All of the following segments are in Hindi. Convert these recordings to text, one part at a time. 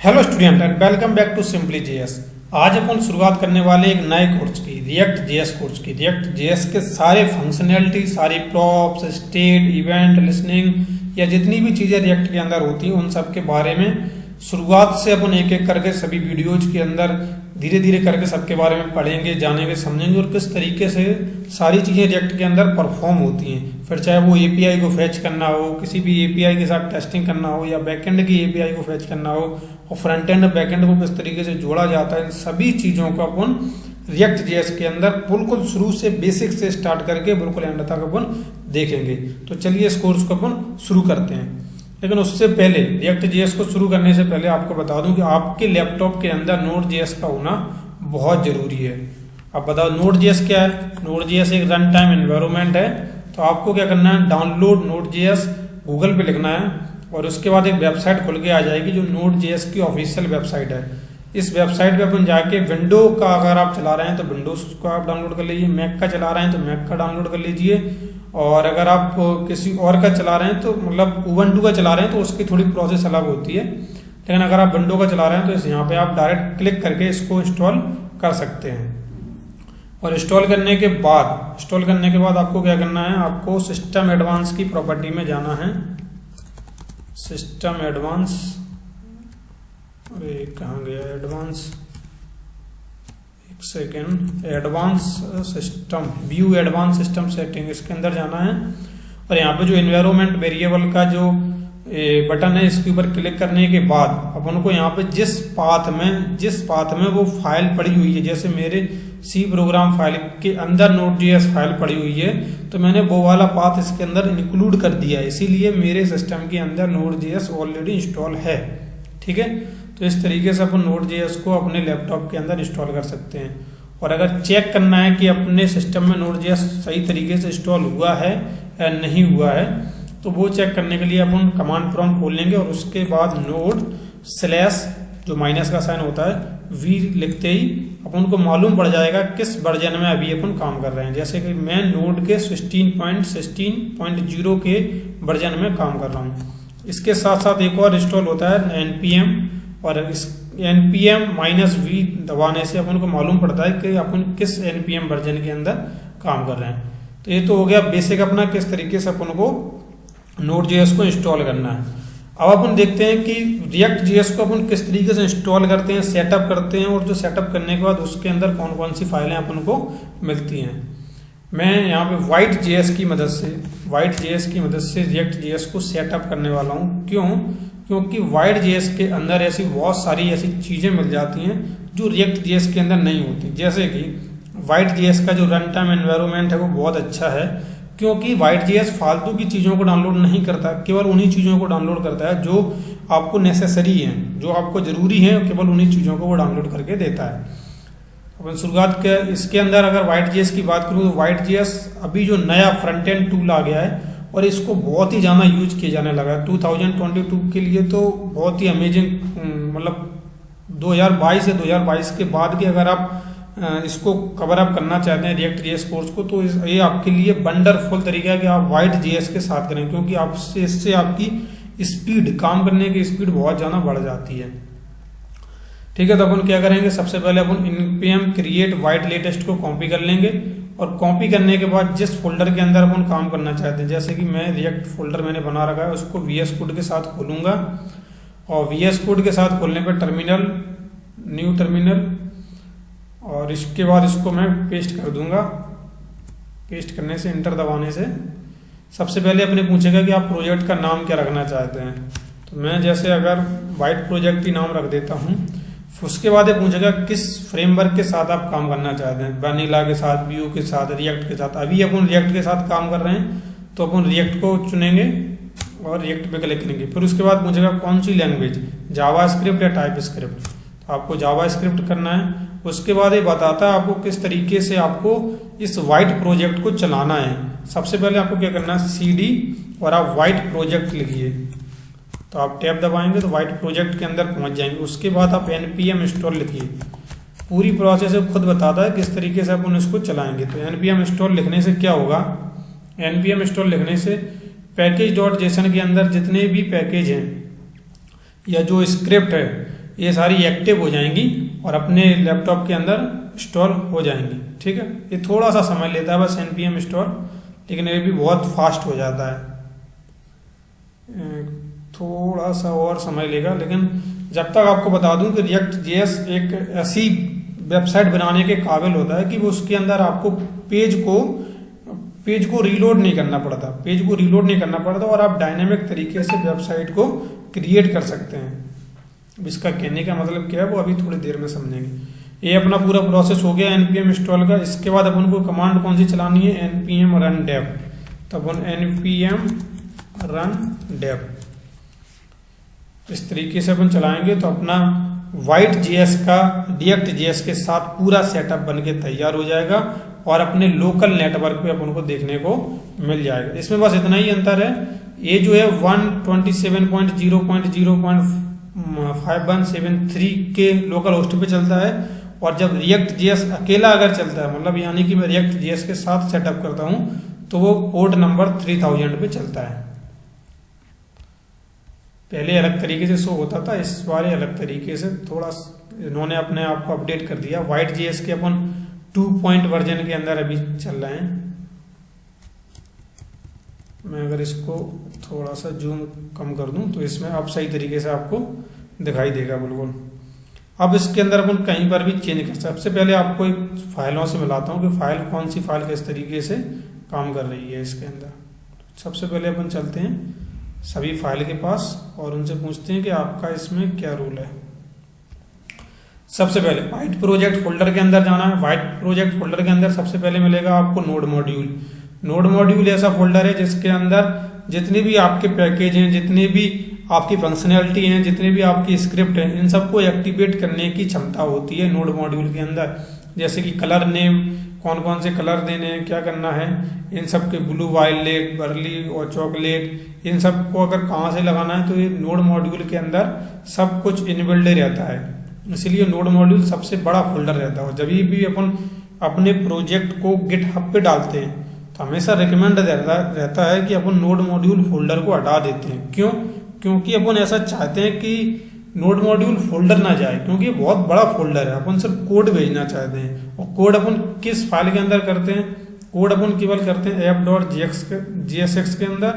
Hello student and welcome back to simply JS. आज अपन शुरुआत करने वाले एक नए कोर्स की, रिएक्ट जेएस कोर्स की। रिएक्ट जेएस के सारे फंक्शनैलिटी, सारी प्रॉप्स, स्टेट, इवेंट, लिसनिंग या जितनी भी चीज़ें रिएक्ट के अंदर होती हैं उन सब के बारे में शुरुआत से अपन एक एक करके सभी वीडियोज के अंदर धीरे धीरे करके सबके बारे में पढ़ेंगे, जानेंगे, समझेंगे और किस तरीके से सारी चीज़ें रिएक्ट के अंदर परफॉर्म होती हैं। फिर चाहे वो एपीआई को फैच करना हो, किसी भी एपीआई के साथ टेस्टिंग करना हो, या बैकएंड की एपीआई को फैच करना हो, और फ्रंट एंड बैकएंड को किस तरीके से जोड़ा जाता है, इन सभी चीज़ों को अपन रिएक्ट जेएस के अंदर बिल्कुल शुरू से बेसिक से स्टार्ट करके बिल्कुल एंड तक अपन देखेंगे। तो चलिए इस कोर्स को अपन शुरू करते हैं। लेकिन उससे पहले, रिएक्ट जेएस को शुरू करने से पहले आपको बता दूं कि आपके लैपटॉप के अंदर नोड जेएस का होना बहुत ज़रूरी है। अब बताओ नोड जेएस क्या है? नोड जेएस एक रन टाइम एनवायरनमेंट है। तो आपको क्या करना है, डाउनलोड नोड जेएस गूगल पे लिखना है और उसके बाद एक वेबसाइट खुल के आ जाएगी जो नोड जेएस की ऑफिशियल वेबसाइट है। इस वेबसाइट पे अपन जाके विंडो का अगर आप चला रहे हैं तो विंडोज को आप डाउनलोड कर लीजिए, मैक का चला रहे हैं तो मैक का डाउनलोड कर लीजिए, और अगर आप किसी और का चला रहे हैं तो मतलब उबंटू का चला रहे हैं तो उसकी थोड़ी प्रोसेस अलग होती है। लेकिन अगर आप विंडो का चला रहे हैं तो यहाँ पे आप डायरेक्ट क्लिक करके इसको इंस्टॉल कर सकते हैं। और इंस्टॉल करने के बाद आपको क्या करना है, आपको सिस्टम एडवांस की प्रॉपर्टी में जाना है। सिस्टम एडवांस, अरे कहाँ गया एडवांस, एक second, advance system, view advance system setting, इसके अंदर जाना है। और यहाँ पे जो एनवायरनमेंट वेरिएबल का जो बटन है इसके ऊपर क्लिक करने के बाद अपन को यहाँ पे जिस पाथ में वो फाइल पड़ी हुई है, जैसे मेरे सी प्रोग्राम फाइल के अंदर नोड जेएस फाइल पड़ी हुई है तो मैंने वो वाला पाथ इसके अंदर इंक्लूड कर दिया है, इसीलिए मेरे सिस्टम के अंदर नोड जेएस ऑलरेडी इंस्टॉल है। ठीक है, तो इस तरीके से अपन नोड जेएस को अपने लैपटॉप के अंदर इंस्टॉल कर सकते हैं। और अगर चेक करना है कि अपने सिस्टम में नोड जेएस सही तरीके से इंस्टॉल हुआ है या नहीं हुआ है, तो वो चेक करने के लिए अपन कमांड प्रॉम्प्ट खोल लेंगे और उसके बाद नोड स्लैश जो माइनस का साइन होता है वी लिखते ही अपन को मालूम पड़ जाएगा किस वर्जन में अभी अपन काम कर रहे हैं। जैसे कि मैं नोड के 16.16.0 के वर्जन में काम कर रहा हूँ। इसके साथ साथ एक और इंस्टॉल होता है npm, और इस npm-v दबाने से अपन को मालूम पड़ता है कि अपन किस npm वर्जन के अंदर काम कर रहे हैं। तो ये तो हो गया बेसिक अपना किस तरीके से अपन को नोड जेएस को इंस्टॉल करना है। अब अपन देखते हैं कि रिएक्ट जेएस को अपन किस तरीके से इंस्टॉल करते हैं, सेटअप करते हैं, और जो सेटअप करने के बाद उसके अंदर कौन कौन सी फाइलें अपन को मिलती हैं। मैं यहाँ पे वाइट जेएस की मदद से रिएक्ट जेएस को सेटअप करने वाला हूँ। क्योंकि वाइट जेएस के अंदर ऐसी बहुत सारी ऐसी चीज़ें मिल जाती हैं जो रिएक्ट जेएस के अंदर नहीं होती। जैसे कि वाइट जेएस का जो रन टाइम एनवायरनमेंट है वो बहुत अच्छा है, क्योंकि वाइट जेएस फालतू की चीज़ों को डाउनलोड नहीं करता, केवल उन्हीं चीज़ों को डाउनलोड करता है जो आपको नेसेसरी हैं, जो आपको ज़रूरी है, केवल उन्हीं चीज़ों को वो डाउनलोड करके देता है। अपन शुरुआत के इसके अंदर अगर वाइट जेएस की बात करूँ तो वाइट जेएस अभी जो नया फ्रंट एंड टूल आ गया है और इसको बहुत ही ज़्यादा यूज किया जाने लगा है 2022 के लिए। तो बहुत ही अमेजिंग, मतलब 2022 से 2022 के बाद की अगर आप इसको कवर अप करना चाहते हैं रिएक्ट जेएस कोर्स को, तो ये आपके लिए वंडरफुल तरीका है कि आप वाइट जेएस के साथ करें, क्योंकि आपसे इससे आपकी स्पीड, काम करने की स्पीड बहुत ज़्यादा बढ़ जाती है। ठीक है, तो अपन क्या करेंगे, सबसे पहले अपन npm क्रिएट वाइट लेटेस्ट को कॉपी कर लेंगे, और कॉपी करने के बाद जिस फोल्डर के अंदर अपन काम करना चाहते हैं, जैसे कि मैं रिएक्ट फोल्डर मैंने बना रखा है, उसको VS कोड के साथ खोलूँगा, और VS कोड के साथ खोलने पर टर्मिनल, न्यू टर्मिनल, और इसके बाद इसको मैं पेस्ट कर दूंगा। पेस्ट करने से, इंटर दबाने से सबसे पहले अपने पूछेगा कि आप प्रोजेक्ट का नाम क्या रखना चाहते हैं। तो मैं जैसे अगर वाइट प्रोजेक्ट ही नाम रख देता हूँ। उसके बाद ये पूछेगा किस फ्रेमवर्क के साथ आप काम करना चाहते हैं, वैनिला के साथ, व्यू के साथ, रिएक्ट के साथ। अभी अपन रिएक्ट के साथ काम कर रहे हैं तो अपन रिएक्ट को चुनेंगे और रिएक्ट पे क्लिक करेंगे। फिर उसके बाद पूछेगा कौन सी लैंग्वेज, जावा स्क्रिप्ट या टाइप स्क्रिप्ट। तो आपको जावा स्क्रिप्ट करना है। उसके बाद ये बताता है आपको किस तरीके से आपको इस वाइट प्रोजेक्ट को चलाना है। सबसे पहले आपको क्या करना है, CD और आप वाइट प्रोजेक्ट लिखिए, तो आप टैब दबाएंगे तो वाइट प्रोजेक्ट के अंदर पहुंच जाएंगे। उसके बाद आप npm इंस्टॉल लिखिए, पूरी प्रोसेस खुद बताता है किस तरीके से अपन इसको चलाएंगे। तो npm इंस्टॉल लिखने से क्या होगा, npm इंस्टॉल लिखने से पैकेज.json के अंदर जितने भी पैकेज हैं या जो स्क्रिप्ट है ये सारी एक्टिव हो जाएंगी और अपने लैपटॉप के अंदर इंस्टॉल हो जाएंगी। ठीक है, ये थोड़ा सा समय लेता है बस npm इंस्टॉल, लेकिन ये भी बहुत फास्ट हो जाता है। थोड़ा सा और समय लेगा, लेकिन जब तक आपको बता दूं कि React.js एक ऐसी वेबसाइट बनाने के काबिल होता है कि वो उसके अंदर आपको पेज को रीलोड नहीं करना पड़ता, और आप डायनेमिक तरीके से वेबसाइट को क्रिएट कर सकते हैं। इसका कहने का मतलब क्या है वो अभी थोड़ी देर में समझेंगे। ये अपना पूरा प्रोसेस हो गया npm इंस्टॉल का। इसके बाद अपन को कमांड कौन सी चलानी है, npm run dev। तो अपन npm run dev इस तरीके से अपन चलाएंगे तो अपना Vite.js का React.js के साथ पूरा सेटअप बन के तैयार हो जाएगा और अपने लोकल नेटवर्क पे अपन को देखने को मिल जाएगा। इसमें बस इतना ही अंतर है, ये जो है 127.0.0.5173 के लोकल होस्ट पे चलता है, और जब React.js अकेला अगर चलता है, मतलब यानी कि मैं React.js के साथ सेटअप करता हूँ, तो वो पोर्ट नंबर 3000 पे चलता है। पहले अलग तरीके से शो होता था, इस बार अलग तरीके से थोड़ा इन्होंने अपने आप को अपडेट कर दिया। Vite.js के अपन 2 पॉइंट वर्जन के अंदर अभी चल रहे हैं। मैं अगर इसको थोड़ा सा जूम कम कर दूं तो इसमें अब सही तरीके से आपको दिखाई देगा बिल्कुल। अब इसके अंदर अपन कहीं पर भी चेंज कर सकते। सबसे पहले आपको एक फाइलों से मिलाता हूँ कि फाइल कौन सी फाइल किस तरीके से काम कर रही है इसके अंदर। सबसे पहले अपन चलते हैं सभी फाइल के पास और उनसे पूछते हैं कि आपका इसमें क्या रूल है। सबसे पहले वाइट प्रोजेक्ट फोल्डर के अंदर जाना है। वाइट प्रोजेक्ट फोल्डर के अंदर सबसे पहले मिलेगा आपको नोड मॉड्यूल। नोड मॉड्यूल ऐसा फोल्डर है जिसके अंदर जितने भी आपके पैकेज हैं, जितने भी आपकी फंक्शनैलिटी हैं, जितने भी आपकी स्क्रिप्ट हैं, इन सबको एक्टिवेट करने की क्षमता होती है नोड मॉड्यूल के अंदर। जैसे कि कलर नेम, कौन कौन से कलर देने हैं, क्या करना है, इन सब के ब्लू, वायलेट, बर्ली और चॉकलेट, इन सब को अगर कहाँ से लगाना है तो ये नोड मॉड्यूल के अंदर सब कुछ इनबिल्ड रहता है। इसलिए नोड मॉड्यूल सबसे बड़ा फोल्डर रहता है। जब भी अपन अपने प्रोजेक्ट को गिटहब पे डालते हैं तो हमेशा रिकमेंड रहता है कि अपन नोड मॉड्यूल फोल्डर को हटा देते हैं। क्यों? क्योंकि अपन ऐसा चाहते हैं कि नोड मॉड्यूल फोल्डर ना जाए, क्योंकि ये बहुत बड़ा फोल्डर है। अपन सिर्फ कोड भेजना चाहते हैं, और कोड अपन किस फाइल के अंदर करते हैं? कोड अपन केवल करते हैं app.jsx के अंदर,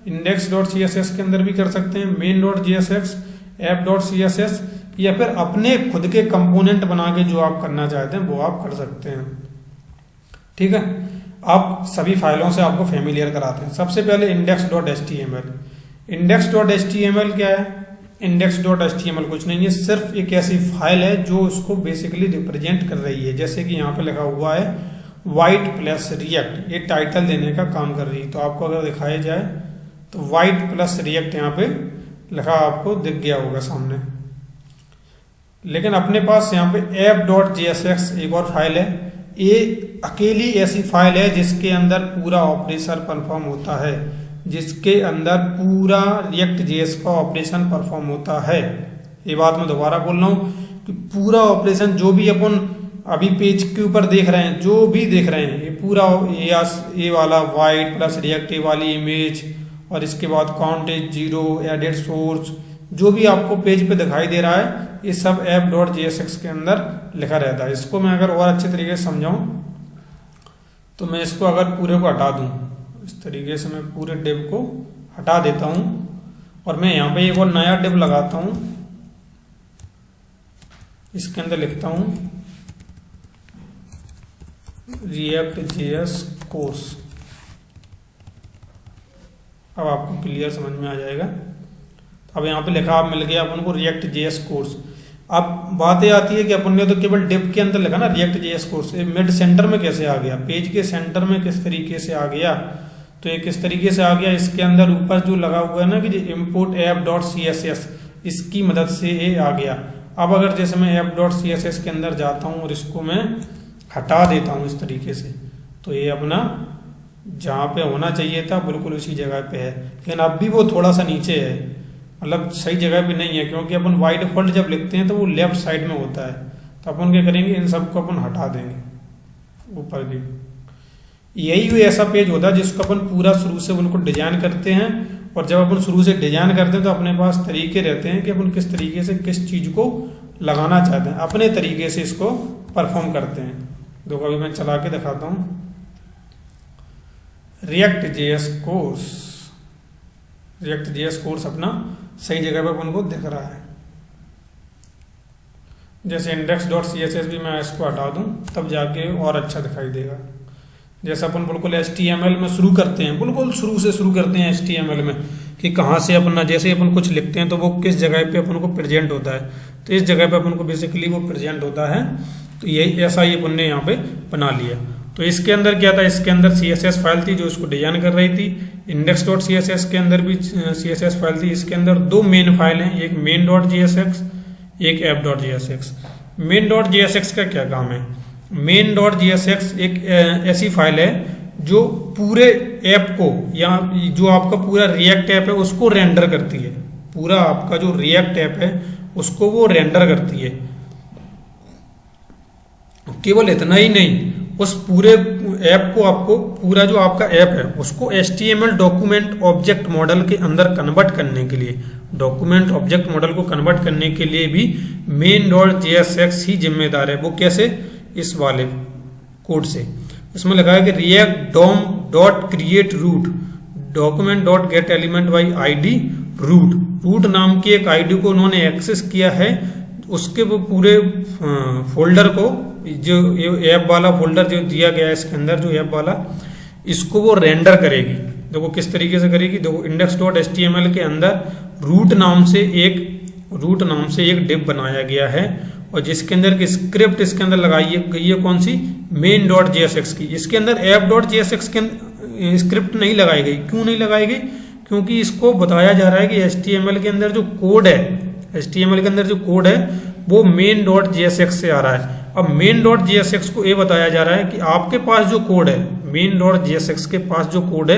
index.css के अंदर भी कर सकते हैं, main.jsx, app.css, या फिर अपने खुद के कंपोनेंट बना के जो आप करना चाहते हैं वो आप कर सकते हैं। ठीक है, आप सभी फाइलों से आपको फेमिलियर कराते हैं। सबसे पहले index.html। index.html क्या है? index.html कुछ नहीं है, सिर्फ एक ऐसी फाइल है जो उसको बेसिकली रिप्रेजेंट कर रही है। जैसे कि यहाँ पे लिखा हुआ है वाइट प्लस रिएक्ट, ये टाइटल देने का काम कर रही है। तो आपको अगर दिखाया जाए तो वाइट प्लस रिएक्ट यहाँ पे लिखा आपको दिख गया होगा सामने। लेकिन अपने पास यहाँ पे app.jsx एक और फाइल है। ये अकेली ऐसी फाइल है जिसके अंदर पूरा ऑपरेशन परफॉर्म होता है, जिसके अंदर पूरा React.js का ऑपरेशन परफॉर्म होता है। ये बात मैं दोबारा बोल रहा हूँ कि पूरा ऑपरेशन जो भी अपन अभी पेज के ऊपर देख रहे हैं, जो भी देख रहे हैं, ये पूरा ये वाला वाइट प्लस रिएक्ट, ये वाली इमेज, और इसके बाद काउंट इज 0, एडेड सोर्स, जो भी आपको पेज पे दिखाई दे रहा है, ये सब app.jsx के अंदर लिखा रहता है। इसको मैं अगर और अच्छे तरीके से समझाऊं तो मैं इसको अगर पूरे को हटा दूं, इस तरीके से मैं पूरे डिव को हटा देता हूं और मैं यहाँ पे एक और नया डिव लगाता हूं। इसके अंदर लिखता हूं React.js कोर्स। अब आपको क्लियर समझ में आ जाएगा। अब यहाँ पे लिखा आप मिल गया अपन को React.js कोर्स। अब बातें आती है कि अपन ने तो केवल डिव के अंदर लिखा ना React.js कोर्स, ये मिड सेंटर में कैसे आ गया, पेज के सेंटर में किस तरीके से आ गया? तो ये किस तरीके से आ गया, इसके अंदर ऊपर जो लगा हुआ है ना कि import app.css, इसकी मदद से ये आ गया। अब अगर जैसे मैं app.css के अंदर जाता हूँ और इसको मैं हटा देता हूँ इस तरीके से, तो ये अपना जहाँ पे होना चाहिए था बिल्कुल उसी जगह पे है। लेकिन अब भी वो थोड़ा सा नीचे है, मतलब सही जगह पे नहीं है, क्योंकि अपन बाय डिफॉल्ट जब लिखते हैं तो वो लेफ्ट साइड में होता है। तो अपन क्या करेंगे, इन सबको अपन हटा देंगे ऊपर की। यही ऐसा पेज होता है जिसको अपन पूरा शुरू से उनको डिजाइन करते हैं और जब अपन शुरू से डिजाइन करते हैं तो अपने पास तरीके रहते हैं कि अपन किस तरीके से किस चीज को लगाना चाहते हैं, अपने तरीके से इसको परफॉर्म करते हैं। देखो अभी मैं चला के दिखाता हूँ। रिएक्ट जेएस कोर्स अपना सही जगह पे अपन को दिख रहा है। जैसे index.css भी मैं इसको हटा दूं तब जाके और अच्छा दिखाई देगा। जैसे अपन बिल्कुल HTML में शुरू करते हैं, बिल्कुल शुरू से शुरू करते हैं HTML में कि कहाँ से अपना, जैसे अपन कुछ लिखते हैं तो वो किस जगह पे अपन को प्रेजेंट होता है, तो इस जगह पे अपन को बेसिकली वो प्रेजेंट होता है। तो यही ऐसा ही अपन ने यहाँ पे बना लिया। तो इसके अंदर क्या था, इसके अंदर CSS फाइल थी जो इसको डिजाइन कर रही थी। index.css के अंदर भी CSS फाइल थी। इसके अंदर दो मेन फाइल हैं, एक main.jsx, एक app.jsx। main.jsx का क्या काम है? main.jsx एक ऐसी फाइल है जो पूरे ऐप को या जो आपका पूरा रिएक्ट ऐप है उसको रेंडर करती है। पूरा आपका जो रिएक्ट ऐप है उसको वो रेंडर करती है। केवल इतना ही नहीं, उस पूरे ऐप को आपको, पूरा जो आपका ऐप है उसको HTML डॉक्यूमेंट ऑब्जेक्ट मॉडल के अंदर कन्वर्ट करने के लिए, डॉक्यूमेंट ऑब्जेक्ट मॉडल को कन्वर्ट करने के लिए भी main.jsx ही जिम्मेदार है। वो कैसे? इस वाले कोड से। इसमें लगा है कि react dom dot create root document dot get element by ID root नाम की एक आईडी को उन्होंने एक्सेस किया है। उसके वो पूरे फोल्डर को, जो ऐप वाला फोल्डर जो दिया गया है इसके अंदर, जो ऐप वाला, इसको वो रेंडर करेगी। देखो किस तरीके से करेगी। देखो index.html के अंदर रूट नाम से एक डिव बनाया गया है और जिसके अंदर की स्क्रिप्ट इसके अंदर लगाई गई है कौन सी? main.jsx की। इसके अंदर app.jsx के स्क्रिप्ट नहीं लगाई गई। क्यों नहीं लगाई गई? क्योंकि इसको बताया जा रहा है कि HTML के अंदर जो कोड है वो main.jsx से आ रहा है। अब main.jsx को ये बताया जा रहा है कि आपके पास जो कोड है, main.jsx के पास जो कोड है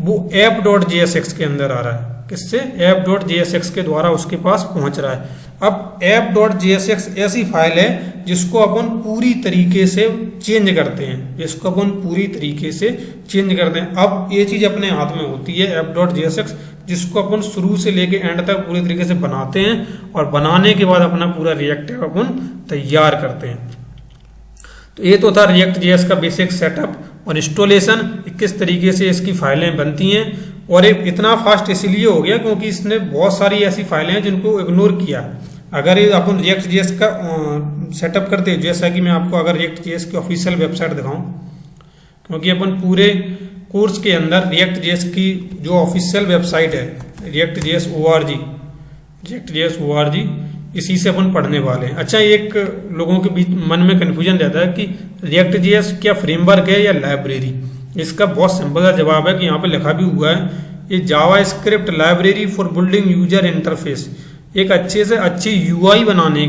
वो app.jsx के अंदर आ रहा है। किससे? app.jsx के द्वारा उसके पास पहुंच रहा है। अब app.jsx ऐसी फाइल है जिसको अपन पूरी तरीके से चेंज करते हैं। अब ये चीज अपने हाथ में होती है app.jsx, जिसको अपन शुरू से लेके एंड तक पूरी तरीके से बनाते हैं और बनाने के बाद अपना पूरा रिएक्ट अपन तैयार करते हैं। तो ये तो था React.js का बेसिक सेटअप और इंस्टॉलेशन, किस तरीके से इसकी फाइलें बनती हैं। और ये इतना फास्ट इसलिए हो गया क्योंकि इसने बहुत सारी ऐसी फाइलें हैं जिनको इग्नोर किया। अगर ये अपन React.js का सेटअप करते हैं, जैसा कि मैं आपको अगर React.js की ऑफिशियल वेबसाइट दिखाऊं, क्योंकि अपन पूरे कोर्स के अंदर React.js की जो ऑफिशियल वेबसाइट है React.js org, इसी से अपन पढ़ने वाले हैं। अच्छा, एक लोगों के बीच मन में कन्फ्यूजन रहता है कि React.js क्या फ्रेमवर्क है या लाइब्रेरी। इसका बहुत सिंपल सा जवाब है कि यहाँ पे लिखा भी हुआ है, ये JavaScript library for building user interface. एक अच्छे से अच्छी यूआई बनाने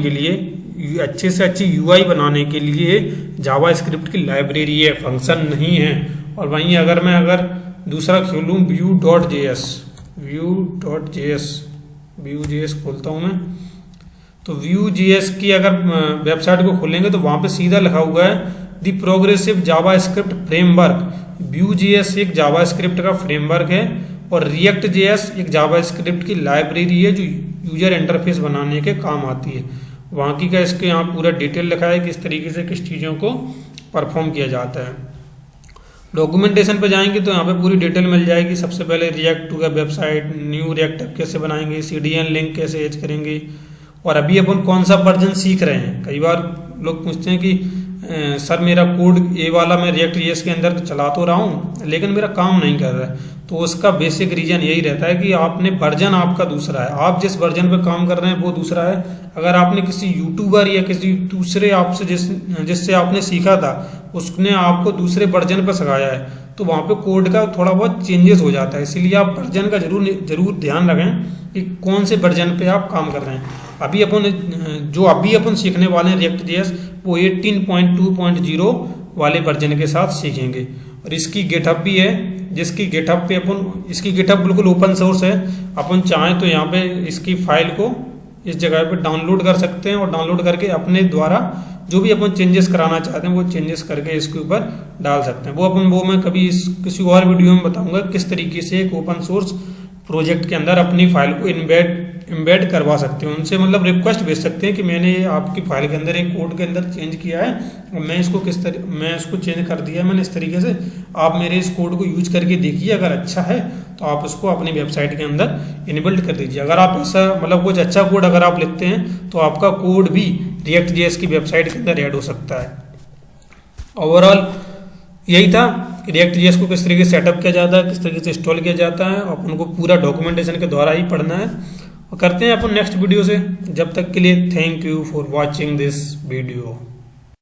के लिए जावास्क्रिप्ट की लाइब्रेरी है, फंक्शन नहीं है। और वहीं अगर दूसरा खोलूँ Vue.js खोलता हूँ मैं, तो Vue.js की अगर वेबसाइट को खोलेंगे तो वहाँ पे सीधा लिखा हुआ है the progressive JavaScript framework. Vue.js एक जावास्क्रिप्ट का फ्रेमवर्क है और React.js एक जावास्क्रिप्ट की लाइब्रेरी है जो यूजर इंटरफेस बनाने के काम आती है। वहाँ की का इसके यहाँ पूरा डिटेल लिखा है किस तरीके से किस चीज़ों को परफॉर्म किया जाता है। डॉक्यूमेंटेशन पे जाएंगे तो यहाँ पे पूरी डिटेल मिल जाएगी। सबसे पहले React का वेबसाइट, न्यू React ऐप कैसे बनाएंगे, CDN लिंक कैसे एड करेंगे, और अभी अपन कौन सा वर्जन सीख रहे हैं। कई बार लोग पूछते हैं कि सर मेरा कोड ये वाला मैं React.js के अंदर चला तो रहा हूँ लेकिन मेरा काम नहीं कर रहा है। तो उसका बेसिक रीजन यही रहता है कि आपने वर्जन आपका दूसरा है, आप जिस वर्जन पे काम कर रहे हैं वो दूसरा है। अगर आपने किसी यूट्यूबर या किसी दूसरे आपसे जिससे आपने सीखा था उसने आपको दूसरे वर्जन पर सिखाया है तो वहाँ पे कोड का थोड़ा बहुत चेंजेस हो जाता है। इसीलिए आप वर्जन का जरूर ध्यान रखें कि कौन से वर्जन पे आप काम कर रहे हैं। अभी अपन सीखने वाले हैं React.js वो 18.2.0 वाले वर्जन के साथ सीखेंगे। और इसकी गिटहब भी है, जिसकी गिटहब पे इसकी गिटहब बिल्कुल ओपन सोर्स है। अपन चाहें तो यहाँ पे इसकी फाइल को इस जगह पे डाउनलोड कर सकते हैं और डाउनलोड करके अपने द्वारा जो भी अपन चेंजेस कराना चाहते हैं वो चेंजेस करके इसके ऊपर डाल सकते हैं। वो मैं कभी किसी और वीडियो में बताऊंगा किस तरीके से एक ओपन सोर्स प्रोजेक्ट के अंदर अपनी फाइल को इम्बेड करवा सकते हैं। उनसे मतलब रिक्वेस्ट भेज सकते हैं कि मैंने आपकी फाइल के अंदर एक कोड के अंदर चेंज किया है और मैं इसको चेंज कर दिया है मैंने इस तरीके से, आप मेरे इस कोड को यूज करके देखिए, अगर अच्छा है तो आप उसको अपनी वेबसाइट के अंदर इनबिल्ड कर दीजिए। अगर आप ऐसा मतलब कुछ अच्छा कोड अगर आप लिखते हैं तो आपका कोड भी React.js की वेबसाइट के अंदर ऐड हो सकता है। ओवरऑल यही था React.js को किस तरीके से सेटअप किया जाता है, किस तरीके से इंस्टॉल किया जाता है, अपन को पूरा डॉक्यूमेंटेशन के द्वारा ही पढ़ना है। और करते हैं अपन नेक्स्ट वीडियो से। जब तक के लिए thank you for watching this video.